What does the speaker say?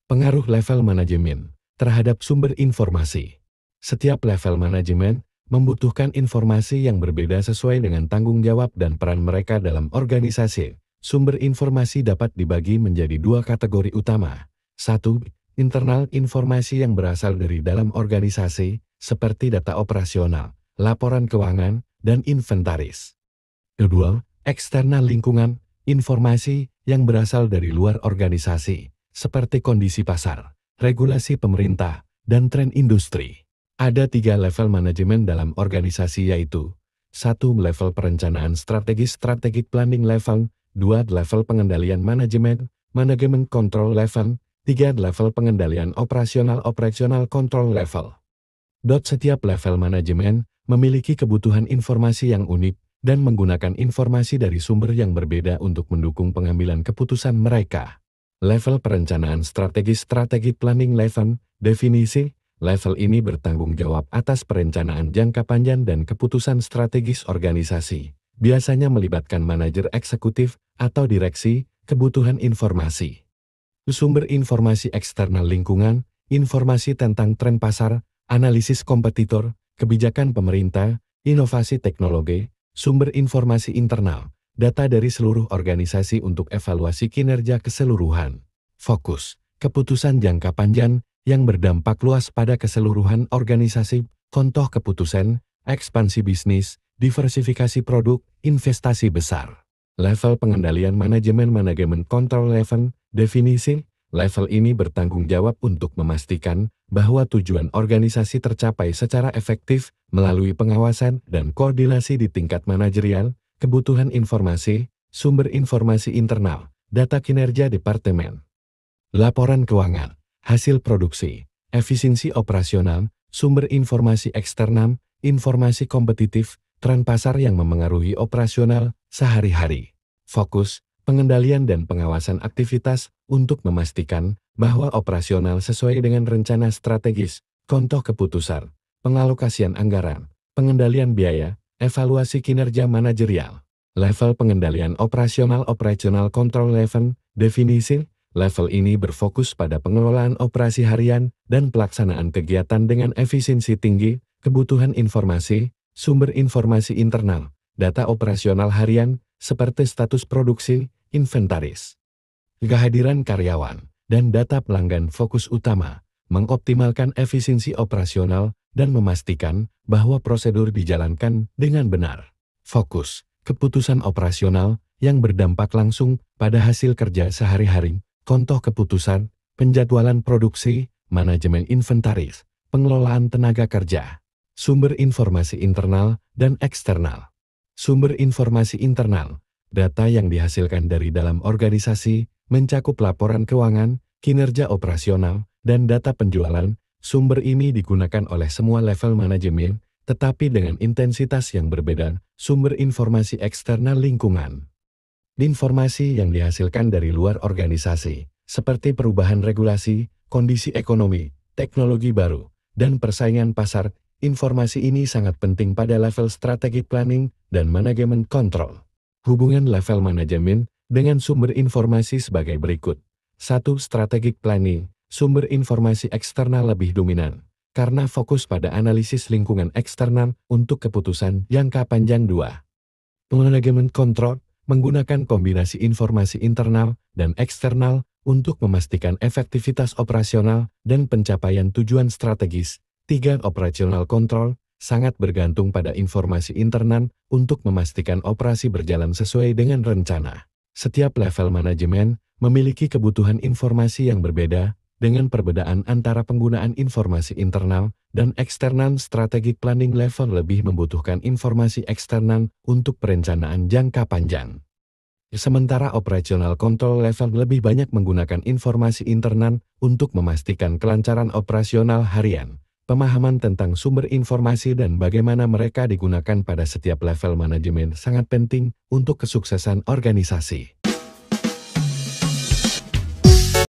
Pengaruh level manajemen terhadap sumber informasi. Setiap level manajemen membutuhkan informasi yang berbeda sesuai dengan tanggung jawab dan peran mereka dalam organisasi. Sumber informasi dapat dibagi menjadi dua kategori utama. 1. Internal informasi yang berasal dari dalam organisasi, seperti data operasional, laporan keuangan, dan inventaris. 2. Eksternal lingkungan, informasi yang berasal dari luar organisasi, seperti kondisi pasar, regulasi pemerintah, dan tren industri. Ada 3 level manajemen dalam organisasi yaitu 1. Level perencanaan strategic planning level, 2. Level pengendalian manajemen control level, 3. Level pengendalian operational control level. Setiap level manajemen memiliki kebutuhan informasi yang unik dan menggunakan informasi dari sumber yang berbeda untuk mendukung pengambilan keputusan mereka. Level perencanaan strategic planning level, definisi, level ini bertanggung jawab atas perencanaan jangka panjang dan keputusan strategis organisasi, biasanya melibatkan manajer eksekutif atau direksi, kebutuhan informasi. Sumber informasi eksternal lingkungan, informasi tentang tren pasar, analisis kompetitor, kebijakan pemerintah, inovasi teknologi, sumber informasi internal, data dari seluruh organisasi untuk evaluasi kinerja keseluruhan. Fokus, keputusan jangka panjang yang berdampak luas pada keseluruhan organisasi, contoh keputusan, ekspansi bisnis, diversifikasi produk, investasi besar. Level pengendalian manajemen control level, definisi, level ini bertanggung jawab untuk memastikan bahwa tujuan organisasi tercapai secara efektif melalui pengawasan dan koordinasi di tingkat manajerial, kebutuhan informasi, sumber informasi internal, data kinerja departemen. Laporan keuangan, hasil produksi, efisiensi operasional, sumber informasi eksternal, informasi kompetitif, tren pasar yang memengaruhi operasional sehari-hari. Fokus, pengendalian dan pengawasan aktivitas untuk memastikan bahwa operasional sesuai dengan rencana strategis, contoh keputusan, pengalokasian anggaran, pengendalian biaya, evaluasi kinerja manajerial. Level pengendalian operasional control level, definisi, level ini berfokus pada pengelolaan operasi harian dan pelaksanaan kegiatan dengan efisiensi tinggi, kebutuhan informasi, sumber informasi internal, data operasional harian, seperti status produksi, inventaris. Kehadiran karyawan dan data pelanggan fokus utama, mengoptimalkan efisiensi operasional dan memastikan bahwa prosedur dijalankan dengan benar. Fokus, keputusan operasional yang berdampak langsung pada hasil kerja sehari-hari, contoh keputusan, penjadwalan produksi, manajemen inventaris, pengelolaan tenaga kerja. Sumber informasi internal dan eksternal. Sumber informasi internal, data yang dihasilkan dari dalam organisasi, mencakup laporan keuangan, kinerja operasional, dan data penjualan. Sumber ini digunakan oleh semua level manajemen, tetapi dengan intensitas yang berbeda. Sumber informasi eksternal lingkungan. Informasi yang dihasilkan dari luar organisasi, seperti perubahan regulasi, kondisi ekonomi, teknologi baru, dan persaingan pasar. Informasi ini sangat penting pada level strategic planning dan manajemen kontrol. Hubungan level manajemen dengan sumber informasi sebagai berikut. 1. Strategic planning. Sumber informasi eksternal lebih dominan, karena fokus pada analisis lingkungan eksternal untuk keputusan jangka panjang. 2. Manajemen kontrol menggunakan kombinasi informasi internal dan eksternal untuk memastikan efektivitas operasional dan pencapaian tujuan strategis. 3. Operational control sangat bergantung pada informasi internal untuk memastikan operasi berjalan sesuai dengan rencana. Setiap level manajemen memiliki kebutuhan informasi yang berbeda, dengan perbedaan antara penggunaan informasi internal dan eksternal. Strategic planning level lebih membutuhkan informasi eksternal untuk perencanaan jangka panjang. Sementara operational control level lebih banyak menggunakan informasi internal untuk memastikan kelancaran operasional harian. Pemahaman tentang sumber informasi dan bagaimana mereka digunakan pada setiap level manajemen sangat penting untuk kesuksesan organisasi.